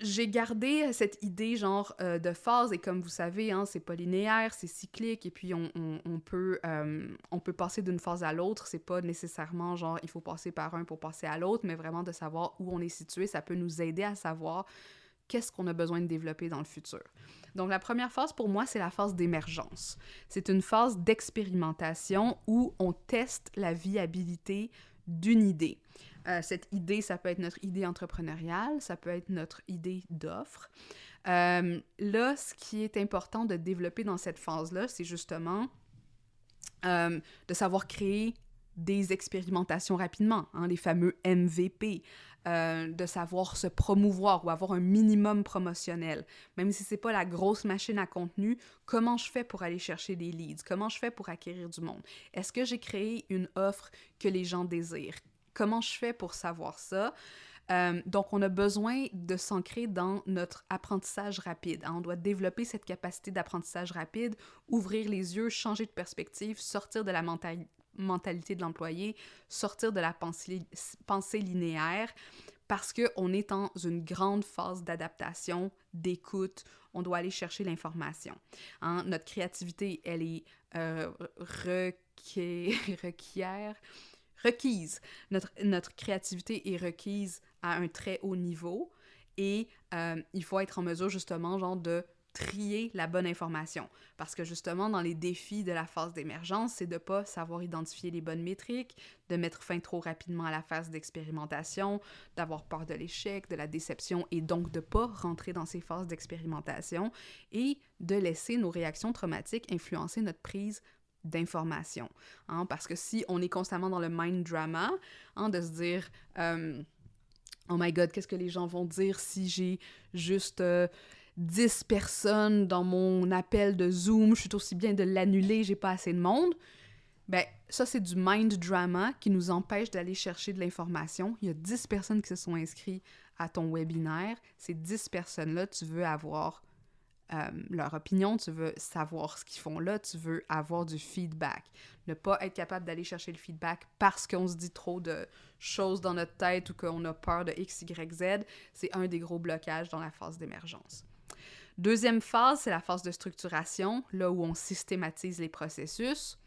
Speaker 1: j'ai gardé cette idée genre de phase, et comme vous savez, hein, c'est pas linéaire, c'est cyclique, et puis on peut passer d'une phase à l'autre. C'est pas nécessairement genre il faut passer par un pour passer à l'autre, mais vraiment de savoir où on est situé, ça peut nous aider à savoir qu'est-ce qu'on a besoin de développer dans le futur. Donc, la première phase, pour moi, c'est la phase d'émergence. C'est une phase d'expérimentation où on teste la viabilité d'une idée. Cette idée, ça peut être notre idée entrepreneuriale, ça peut être notre idée d'offre. Là, ce qui est important de développer dans cette phase-là, c'est justement de savoir créer des expérimentations rapidement, hein, les fameux MVP, de savoir se promouvoir ou avoir un minimum promotionnel. Même si c'est pas la grosse machine à contenu, comment je fais pour aller chercher des leads? Comment je fais pour acquérir du monde? Est-ce que j'ai créé une offre que les gens désirent? Comment je fais pour savoir ça? Donc, on a besoin de s'ancrer dans notre apprentissage rapide. Hein? On doit développer cette capacité d'apprentissage rapide, ouvrir les yeux, changer de perspective, sortir de la mentalité de l'employé, sortir de la pensée linéaire parce qu'on est dans une grande phase d'adaptation, d'écoute, on doit aller chercher l'information. Hein? Notre créativité, elle est requise. Notre créativité est requise à un très haut niveau et il faut être en mesure justement genre de trier la bonne information. Parce que justement, dans les défis de la phase d'émergence, c'est de ne pas savoir identifier les bonnes métriques, de mettre fin trop rapidement à la phase d'expérimentation, d'avoir peur de l'échec, de la déception et donc de ne pas rentrer dans ces phases d'expérimentation et de laisser nos réactions traumatiques influencer notre prise d'information. Hein? Parce que si on est constamment dans le mind drama, hein, de se dire oh my god, qu'est-ce que les gens vont dire si j'ai juste 10 personnes dans mon appel de Zoom, je suis aussi bien de l'annuler, j'ai pas assez de monde. Ben, ça, c'est du mind drama qui nous empêche d'aller chercher de l'information. Il y a 10 personnes qui se sont inscrites à ton webinaire. Ces 10 personnes-là, tu veux avoir leur opinion, tu veux savoir ce qu'ils font là, tu veux avoir du feedback. Ne pas être capable d'aller chercher le feedback parce qu'on se dit trop de choses dans notre tête ou qu'on a peur de X, Y, Z, c'est un des gros blocages dans la phase d'émergence. Deuxième phase, c'est la phase de structuration, là où on systématise les processus.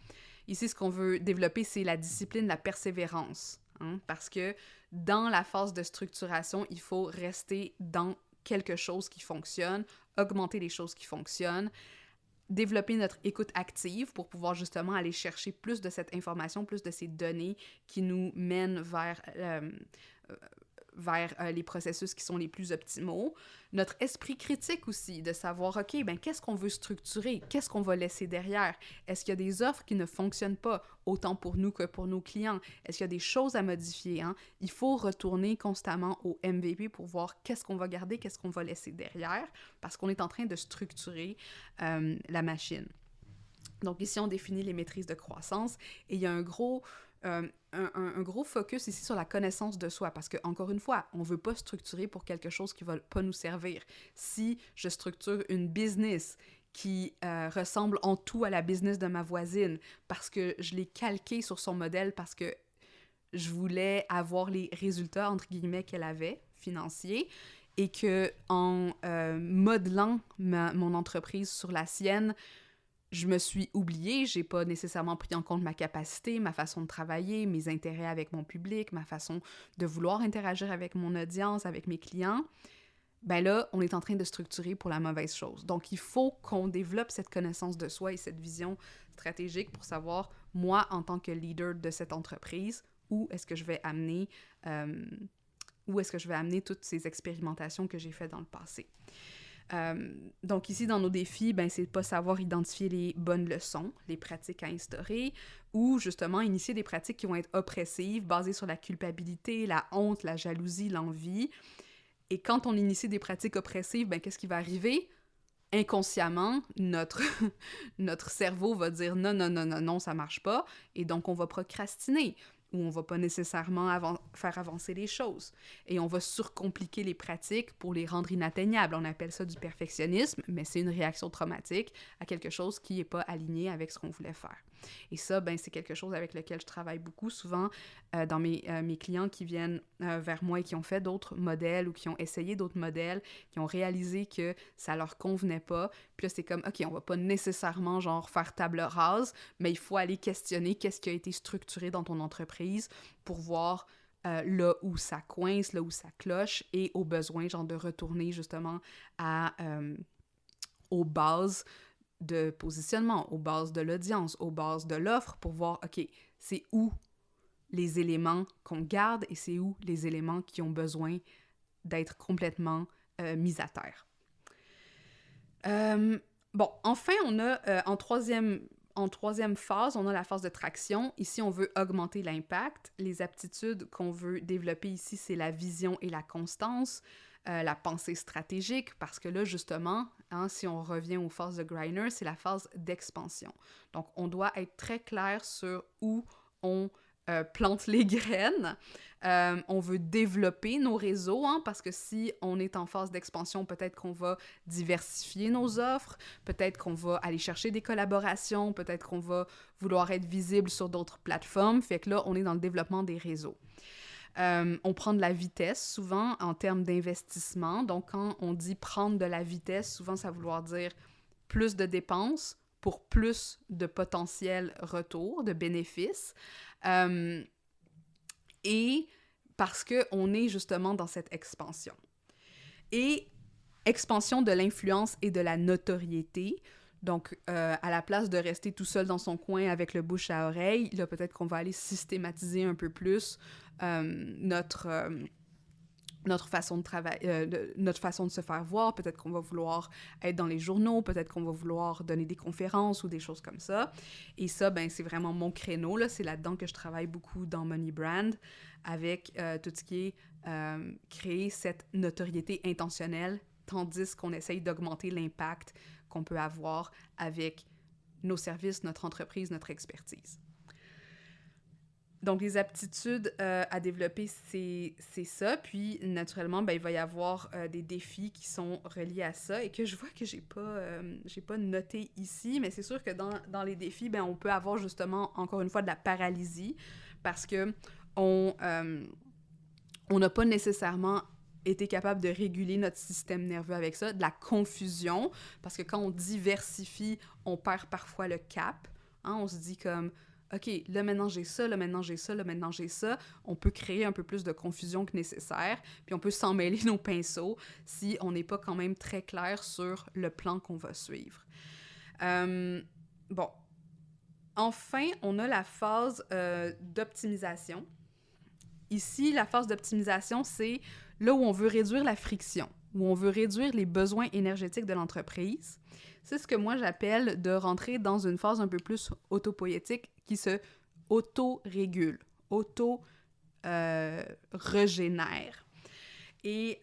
Speaker 1: Ici, ce qu'on veut développer, c'est la discipline, la persévérance. Hein, parce que dans la phase de structuration, il faut rester dans quelque chose qui fonctionne, augmenter les choses qui fonctionnent, développer notre écoute active pour pouvoir justement aller chercher plus de cette information, plus de ces données qui nous mènent vers les processus qui sont les plus optimaux. Notre esprit critique aussi, de savoir, OK, ben qu'est-ce qu'on veut structurer? Qu'est-ce qu'on va laisser derrière? Est-ce qu'il y a des offres qui ne fonctionnent pas, autant pour nous que pour nos clients? Est-ce qu'il y a des choses à modifier? Hein? Il faut retourner constamment au MVP pour voir qu'est-ce qu'on va garder, qu'est-ce qu'on va laisser derrière, parce qu'on est en train de structurer la machine. Donc ici, on définit les maîtrises de croissance et il y a un gros focus ici sur la connaissance de soi parce que, encore une fois, on ne veut pas structurer pour quelque chose qui ne va pas nous servir. Si je structure une business qui ressemble en tout à la business de ma voisine parce que je l'ai calquée sur son modèle parce que je voulais avoir les résultats, entre guillemets, qu'elle avait, financiers, et que en modelant mon entreprise sur la sienne, je me suis oubliée, j'ai pas nécessairement pris en compte ma capacité, ma façon de travailler, mes intérêts avec mon public, ma façon de vouloir interagir avec mon audience, avec mes clients. Ben là, on est en train de structurer pour la mauvaise chose. Donc, il faut qu'on développe cette connaissance de soi et cette vision stratégique pour savoir, moi, en tant que leader de cette entreprise, où est-ce que je vais amener toutes ces expérimentations que j'ai faites dans le passé. Donc ici, dans nos défis, ben, c'est de pas savoir identifier les bonnes leçons, les pratiques à instaurer, ou justement initier des pratiques qui vont être oppressives, basées sur la culpabilité, la honte, la jalousie, l'envie. Et quand on initie des pratiques oppressives, ben, qu'est-ce qui va arriver? Inconsciemment, notre cerveau va dire non, non, non, non, non, ça marche pas, et donc on va procrastiner, ou on va pas nécessairement faire avancer les choses. Et on va surcompliquer les pratiques pour les rendre inatteignables. On appelle ça du perfectionnisme, mais c'est une réaction traumatique à quelque chose qui n'est pas aligné avec ce qu'on voulait faire. Et ça, ben, c'est quelque chose avec lequel je travaille beaucoup. Souvent, dans mes clients qui viennent vers moi et qui ont fait d'autres modèles ou qui ont essayé d'autres modèles, qui ont réalisé que ça leur convenait pas. Puis là, c'est comme, OK, on va pas nécessairement genre faire table rase, mais il faut aller questionner qu'est-ce qui a été structuré dans ton entreprise pour voir là où ça coince, là où ça cloche et au besoin genre de retourner justement aux bases de positionnement, aux bases de l'audience, aux bases de l'offre pour voir, OK, c'est où les éléments qu'on garde et c'est où les éléments qui ont besoin d'être complètement mis à terre. Bon, enfin, on a en troisième phase, on a la phase de traction. Ici, on veut augmenter l'impact. Les aptitudes qu'on veut développer ici, c'est la vision et la constance, la pensée stratégique, parce que là, justement, hein, si on revient aux phases de Greiner, c'est la phase d'expansion. Donc, on doit être très clair sur où on plante les graines. On veut développer nos réseaux, hein, parce que si on est en phase d'expansion, peut-être qu'on va diversifier nos offres, peut-être qu'on va aller chercher des collaborations, peut-être qu'on va vouloir être visible sur d'autres plateformes. Fait que là, on est dans le développement des réseaux. On prend de la vitesse, souvent, en termes d'investissement. Donc, quand on dit prendre de la vitesse, souvent, ça veut vouloir dire plus de dépenses pour plus de potentiel retour, de bénéfices. Et parce qu'on est justement dans cette expansion. Et expansion de l'influence et de la notoriété. Donc, à la place de rester tout seul dans son coin avec le bouche à oreille, là, peut-être qu'on va aller systématiser un peu plus notre façon de travailler, notre façon de se faire voir. Peut-être qu'on va vouloir être dans les journaux, peut-être qu'on va vouloir donner des conférences ou des choses comme ça. Et ça, ben, c'est vraiment mon créneau, là. C'est là-dedans que je travaille beaucoup dans Money Brand, avec tout ce qui est créer cette notoriété intentionnelle, tandis qu'on essaye d'augmenter l'impact qu'on peut avoir avec nos services, notre entreprise, notre expertise. Donc, les aptitudes à développer, c'est ça. Puis, naturellement, ben, il va y avoir des défis qui sont reliés à ça et que je vois que j'ai pas noté ici, mais c'est sûr que dans les défis, ben, on peut avoir justement, encore une fois, de la paralysie parce que on n'a pas nécessairement été capable de réguler notre système nerveux avec ça, de la confusion, parce que quand on diversifie, on perd parfois le cap. Hein? On se dit comme... OK, là maintenant j'ai ça, là maintenant j'ai ça, là maintenant j'ai ça. On peut créer un peu plus de confusion que nécessaire, puis on peut s'en mêler nos pinceaux si on n'est pas quand même très clair sur le plan qu'on va suivre. Bon. Enfin, on a la phase d'optimisation. Ici, la phase d'optimisation, c'est là où on veut réduire la friction, où on veut réduire les besoins énergétiques de l'entreprise. C'est ce que moi j'appelle de rentrer dans une phase un peu plus autopoïétique qui se auto-régule, auto-régénère. Et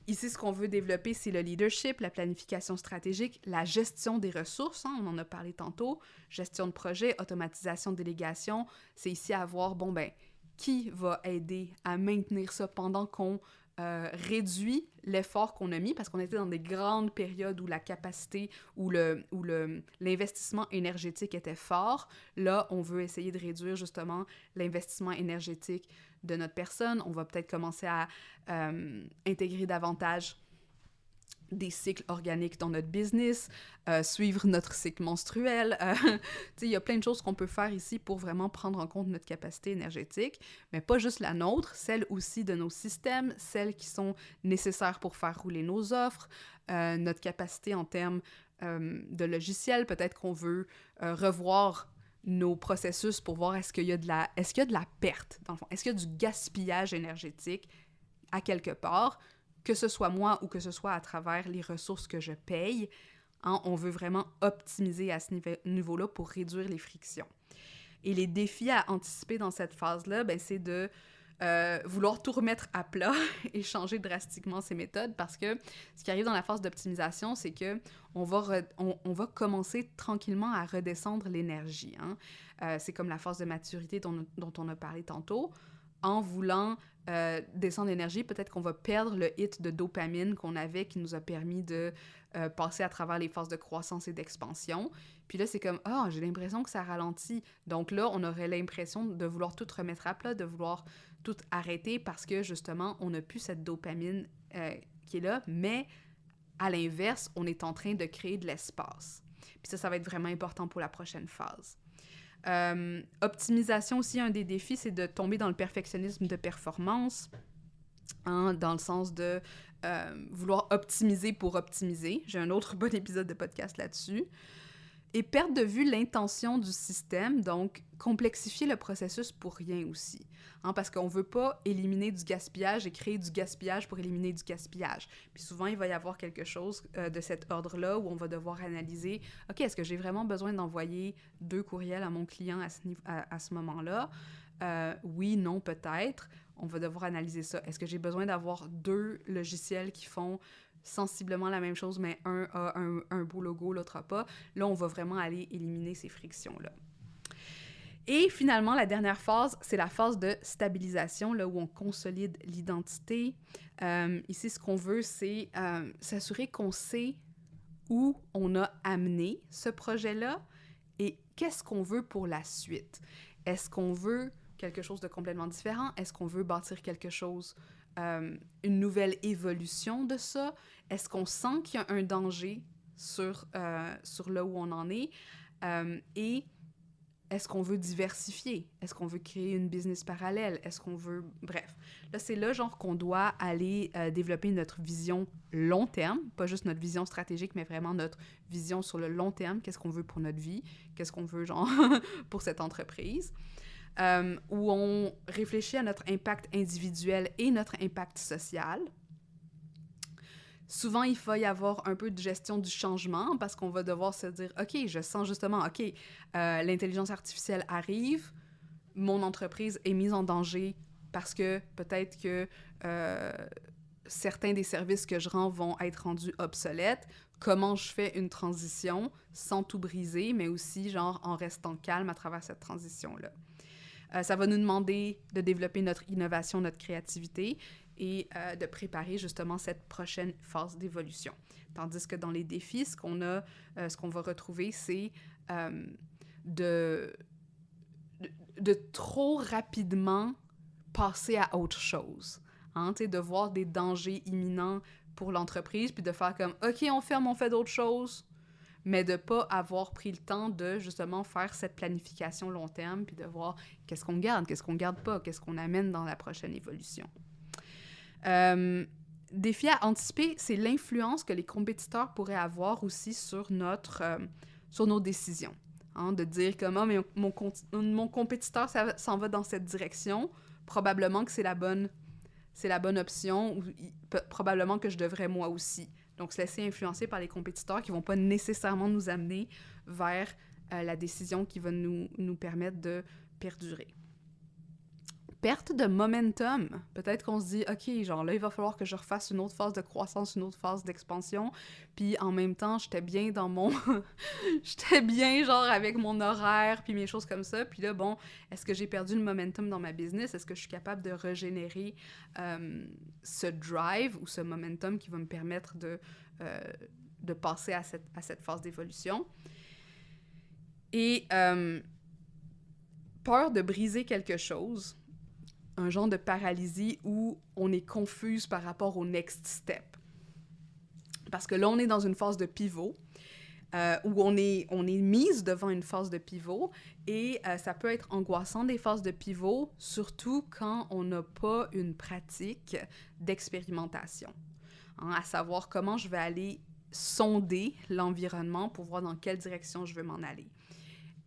Speaker 1: ici, ce qu'on veut développer, c'est le leadership, la planification stratégique, la gestion des ressources, hein, on en a parlé tantôt, gestion de projet, automatisation, délégation. C'est ici à voir, bon ben, qui va aider à maintenir ça pendant qu'on réduit l'effort qu'on a mis, parce qu'on était dans des grandes périodes où la capacité, où l'investissement énergétique était fort. Là, on veut essayer de réduire justement l'investissement énergétique de notre personne. On va peut-être commencer à intégrer davantage des cycles organiques dans notre business, suivre notre cycle menstruel. Il y a plein de choses qu'on peut faire ici pour vraiment prendre en compte notre capacité énergétique, mais pas juste la nôtre, celle aussi de nos systèmes, celles qui sont nécessaires pour faire rouler nos offres, notre capacité en termes de logiciels. Peut-être qu'on veut revoir nos processus pour voir est-ce qu'il y a de la perte, dans le fond. Est-ce qu'il y a du gaspillage énergétique à quelque part, que ce soit moi ou que ce soit à travers les ressources que je paye, hein, on veut vraiment optimiser à ce niveau-là pour réduire les frictions. Et les défis à anticiper dans cette phase-là, ben, c'est de vouloir tout remettre à plat et changer drastiquement ces méthodes, parce que ce qui arrive dans la phase d'optimisation, c'est que on va commencer tranquillement à redescendre l'énergie. Hein? C'est comme la phase de maturité dont on a parlé tantôt. En voulant descendre l'énergie, peut-être qu'on va perdre le hit de dopamine qu'on avait qui nous a permis de passer à travers les phases de croissance et d'expansion. Puis là, c'est comme, j'ai l'impression que ça ralentit. Donc là, on aurait l'impression de vouloir tout remettre à plat, de vouloir tout arrêter parce que, justement, on n'a plus cette dopamine qui est là, mais à l'inverse, on est en train de créer de l'espace. Puis ça va être vraiment important pour la prochaine phase. Optimisation aussi, un des défis, c'est de tomber dans le perfectionnisme de performance, hein, dans le sens de vouloir optimiser pour optimiser. J'ai un autre bon épisode de podcast là-dessus. Et perdre de vue l'intention du système, donc complexifier le processus pour rien aussi. Hein, parce qu'on ne veut pas éliminer du gaspillage et créer du gaspillage pour éliminer du gaspillage. Puis souvent, il va y avoir quelque chose de cet ordre-là où on va devoir analyser, OK, est-ce que j'ai vraiment besoin d'envoyer 2 courriels à mon client à ce moment-là? Oui, non, peut-être. On va devoir analyser ça. Est-ce que j'ai besoin d'avoir 2 logiciels qui font sensiblement la même chose, mais un a un beau logo, l'autre a pas? Là, on va vraiment aller éliminer ces frictions-là. Et finalement, la dernière phase, c'est la phase de stabilisation, là où on consolide l'identité. Ici, ce qu'on veut, c'est s'assurer qu'on sait où on a amené ce projet-là et qu'est-ce qu'on veut pour la suite. Est-ce qu'on veut quelque chose de complètement différent? Est-ce qu'on veut bâtir quelque chose, une nouvelle évolution de ça? Est-ce qu'on sent qu'il y a un danger sur là où on en est? Et est-ce qu'on veut diversifier? Est-ce qu'on veut créer une business parallèle? Est-ce qu'on veut... Bref, là, c'est là, genre, qu'on doit aller développer notre vision long terme, pas juste notre vision stratégique, mais vraiment notre vision sur le long terme. Qu'est-ce qu'on veut pour notre vie? Qu'est-ce qu'on veut, genre, pour cette entreprise? Où on réfléchit à notre impact individuel et notre impact social. Souvent, il va y avoir un peu de gestion du changement parce qu'on va devoir se dire « OK, je sens justement, OK, l'intelligence artificielle arrive, mon entreprise est mise en danger parce que peut-être que certains des services que je rends vont être rendus obsolètes. Comment je fais une transition sans tout briser, mais aussi genre en restant calme à travers cette transition-là. Ça va nous demander de développer notre innovation, notre créativité et de préparer justement cette prochaine phase d'évolution. Tandis que dans les défis, ce qu'on va retrouver, c'est de trop rapidement passer à autre chose. Hein, de voir des dangers imminents pour l'entreprise, puis de faire comme « OK, on ferme, on fait d'autres choses », mais de ne pas avoir pris le temps de justement faire cette planification long terme, puis de voir qu'est-ce qu'on garde pas, qu'est-ce qu'on amène dans la prochaine évolution. Défi à anticiper, c'est l'influence que les compétiteurs pourraient avoir aussi sur nos décisions. Hein, de dire comme « mais mon compétiteur s'en va dans cette direction, probablement que c'est la bonne option, ou probablement que je devrais moi aussi. » Donc, se laisser influencer par les compétiteurs qui ne vont pas nécessairement nous amener vers la décision qui va nous permettre de perdurer. Perte de momentum. Peut-être qu'on se dit, OK, genre là, il va falloir que je refasse une autre phase de croissance, une autre phase d'expansion. Puis en même temps, j'étais bien dans mon... j'étais bien, genre, avec mon horaire, puis mes choses comme ça. Puis là, bon, est-ce que j'ai perdu le momentum dans ma business? Est-ce que je suis capable de régénérer ce drive ou ce momentum qui va me permettre de passer à cette phase d'évolution? Et peur de briser quelque chose, un genre de paralysie où on est confuse par rapport au next step. Parce que là, on est dans une phase de pivot, où on est mise devant une phase de pivot, et ça peut être angoissant des phases de pivot, surtout quand on n'a pas une pratique d'expérimentation. Hein, à savoir comment je vais aller sonder l'environnement pour voir dans quelle direction je veux m'en aller.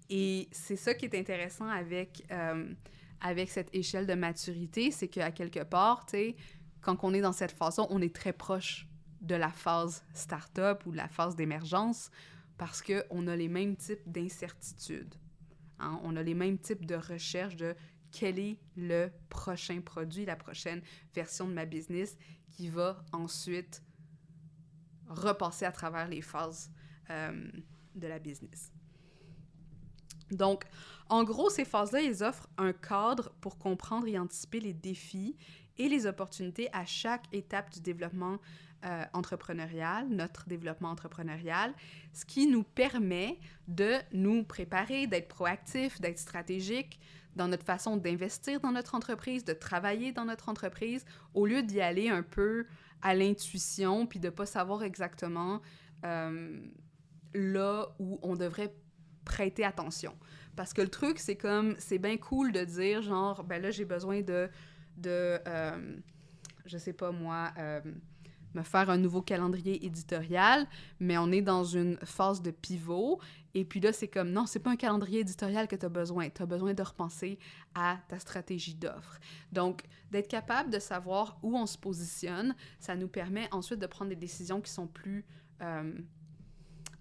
Speaker 1: Et c'est ça qui est intéressant avec cette échelle de maturité, c'est qu'à quelque part, tu sais, quand on est dans cette phase-là, on est très proche de la phase start-up ou de la phase d'émergence parce qu'on a les mêmes types d'incertitudes. Hein? On a les mêmes types de recherche de quel est le prochain produit, la prochaine version de ma business qui va ensuite repasser à travers les phases de la business. Donc, en gros, ces phases-là, ils offrent un cadre pour comprendre et anticiper les défis et les opportunités à chaque étape du développement entrepreneurial, notre développement entrepreneurial, ce qui nous permet de nous préparer, d'être proactifs, d'être stratégiques dans notre façon d'investir dans notre entreprise, de travailler dans notre entreprise, au lieu d'y aller un peu à l'intuition, puis de ne pas savoir exactement là où on devrait prêter attention. Parce que le truc, c'est comme, c'est bien cool de dire, genre, ben là, j'ai besoin de je sais pas moi, me faire un nouveau calendrier éditorial, mais on est dans une phase de pivot, et puis là, c'est comme, non, c'est pas un calendrier éditorial que tu as besoin de repenser à ta stratégie d'offre. Donc, d'être capable de savoir où on se positionne, ça nous permet ensuite de prendre des décisions qui sont plus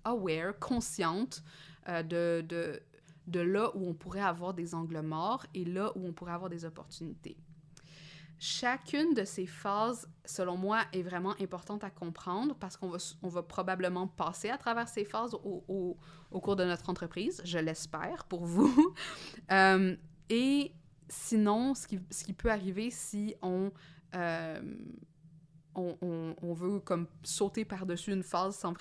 Speaker 1: aware, conscientes de là où on pourrait avoir des angles morts et là où on pourrait avoir des opportunités. Chacune de ces phases, selon moi, est vraiment importante à comprendre parce qu'on va probablement passer à travers ces phases au cours de notre entreprise, je l'espère pour vous. Et sinon, ce qui peut arriver si on veut comme sauter par-dessus une phase sans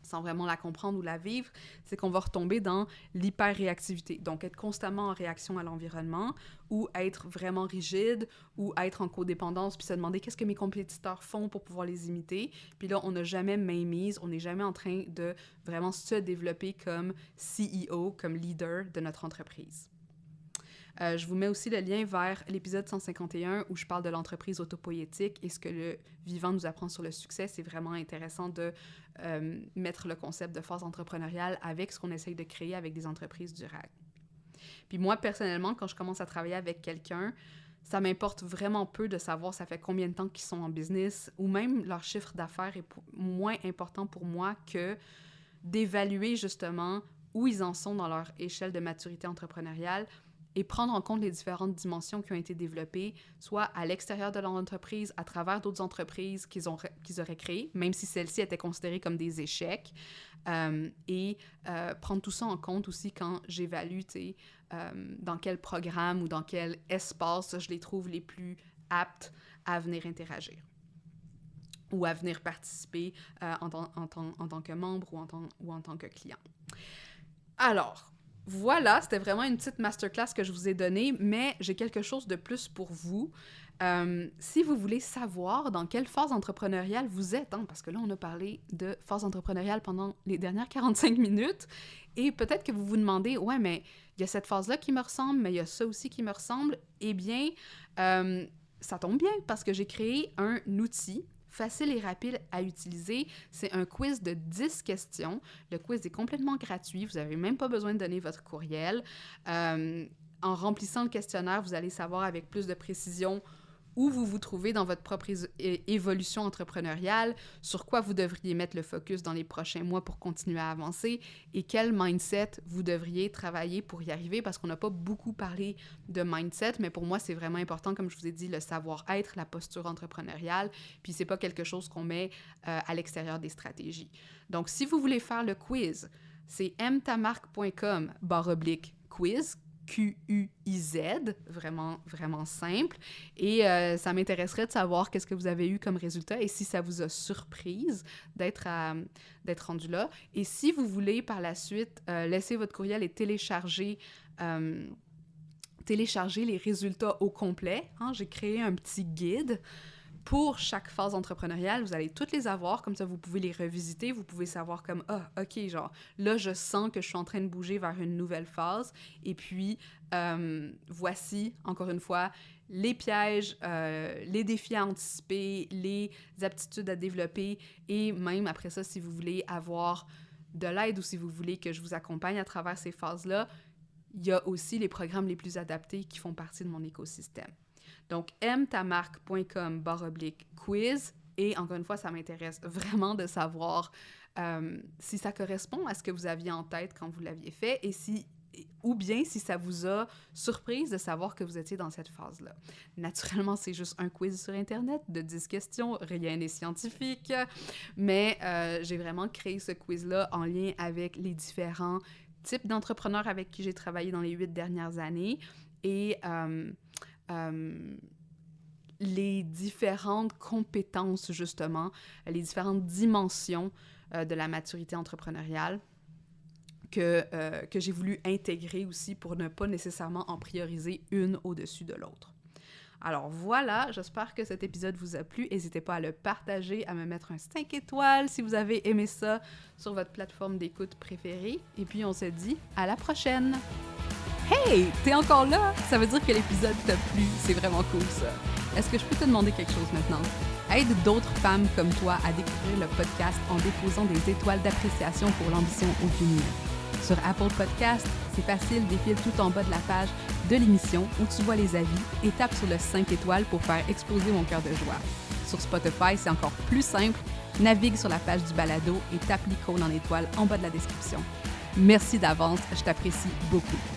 Speaker 1: sans vraiment la comprendre ou la vivre, c'est qu'on va retomber dans l'hyper-réactivité. Donc, être constamment en réaction à l'environnement ou être vraiment rigide ou être en codépendance puis se demander qu'est-ce que mes compétiteurs font pour pouvoir les imiter. Puis là, on n'a jamais mainmise, on n'est jamais en train de vraiment se développer comme CEO, comme leader de notre entreprise. Je vous mets aussi le lien vers l'épisode 151 où je parle de l'entreprise autopoïétique et ce que le vivant nous apprend sur le succès. C'est vraiment intéressant de mettre le concept de phase entrepreneuriale avec ce qu'on essaye de créer avec des entreprises durables. Puis moi, personnellement, quand je commence à travailler avec quelqu'un, ça m'importe vraiment peu de savoir ça fait combien de temps qu'ils sont en business ou même leur chiffre d'affaires est moins important pour moi que d'évaluer justement où ils en sont dans leur échelle de maturité entrepreneuriale et prendre en compte les différentes dimensions qui ont été développées, soit à l'extérieur de leur entreprise, à travers d'autres entreprises qu'ils auraient créées, même si celles-ci étaient considérées comme des échecs, et prendre tout ça en compte aussi quand j'évalue, dans quel programme ou dans quel espace je les trouve les plus aptes à venir interagir ou à venir participer en tant que membre ou en tant que client. Alors, voilà, c'était vraiment une petite masterclass que je vous ai donnée, mais j'ai quelque chose de plus pour vous. Si vous voulez savoir dans quelle phase entrepreneuriale vous êtes, parce que là, on a parlé de phase entrepreneuriale pendant les dernières 45 minutes, et peut-être que vous vous demandez, ouais, mais il y a cette phase-là qui me ressemble, mais il y a ça aussi qui me ressemble. Eh bien, ça tombe bien parce que j'ai créé un outil facile et rapide à utiliser. C'est un quiz de 10 questions. Le quiz est complètement gratuit. Vous n'avez même pas besoin de donner votre courriel. En remplissant le questionnaire, vous allez savoir avec plus de précision où vous vous trouvez dans votre propre évolution entrepreneuriale, sur quoi vous devriez mettre le focus dans les prochains mois pour continuer à avancer et quel mindset vous devriez travailler pour y arriver, parce qu'on n'a pas beaucoup parlé de mindset, mais pour moi, c'est vraiment important, comme je vous ai dit, le savoir-être, la posture entrepreneuriale, puis c'est pas quelque chose qu'on met à l'extérieur des stratégies. Donc, si vous voulez faire le quiz, c'est aimetamarque.com/quiz, Q-U-I-Z, vraiment, vraiment simple. Et ça m'intéresserait de savoir qu'est-ce que vous avez eu comme résultat et si ça vous a surprise d'être rendu là. Et si vous voulez, par la suite, laisser votre courriel et télécharger les résultats au complet, j'ai créé un petit guide pour chaque phase entrepreneuriale. Vous allez toutes les avoir, comme ça vous pouvez les revisiter, vous pouvez savoir comme « Ah, OK, genre, là, je sens que je suis en train de bouger vers une nouvelle phase. » Et puis, voici, encore une fois, les pièges, les défis à anticiper, les aptitudes à développer et même après ça, si vous voulez avoir de l'aide ou si vous voulez que je vous accompagne à travers ces phases-là, il y a aussi les programmes les plus adaptés qui font partie de mon écosystème. Donc, aimetamarque.com/quiz. Et encore une fois, ça m'intéresse vraiment de savoir si ça correspond à ce que vous aviez en tête quand vous l'aviez fait ou bien si ça vous a surprise de savoir que vous étiez dans cette phase-là. Naturellement, c'est juste un quiz sur Internet de 10 questions, rien n'est scientifique, mais j'ai vraiment créé ce quiz-là en lien avec les différents types d'entrepreneurs avec qui j'ai travaillé dans les 8 dernières années et les différentes compétences, justement, les différentes dimensions de la maturité entrepreneuriale que j'ai voulu intégrer aussi pour ne pas nécessairement en prioriser une au-dessus de l'autre. Alors voilà, j'espère que cet épisode vous a plu. N'hésitez pas à le partager, à me mettre un 5 étoiles si vous avez aimé ça sur votre plateforme d'écoute préférée. Et puis on se dit à la prochaine! Hey! T'es encore là? Ça veut dire que l'épisode t'a plu. C'est vraiment cool, ça. Est-ce que je peux te demander quelque chose maintenant? Aide d'autres femmes comme toi à découvrir le podcast en déposant des étoiles d'appréciation pour l'ambition au féminin. Sur Apple Podcast, c'est facile, défile tout en bas de la page de l'émission où tu vois les avis et tape sur le 5 étoiles pour faire exploser mon cœur de joie. Sur Spotify, c'est encore plus simple. Navigue sur la page du balado et tape l'icône en étoile en bas de la description. Merci d'avance, je t'apprécie beaucoup.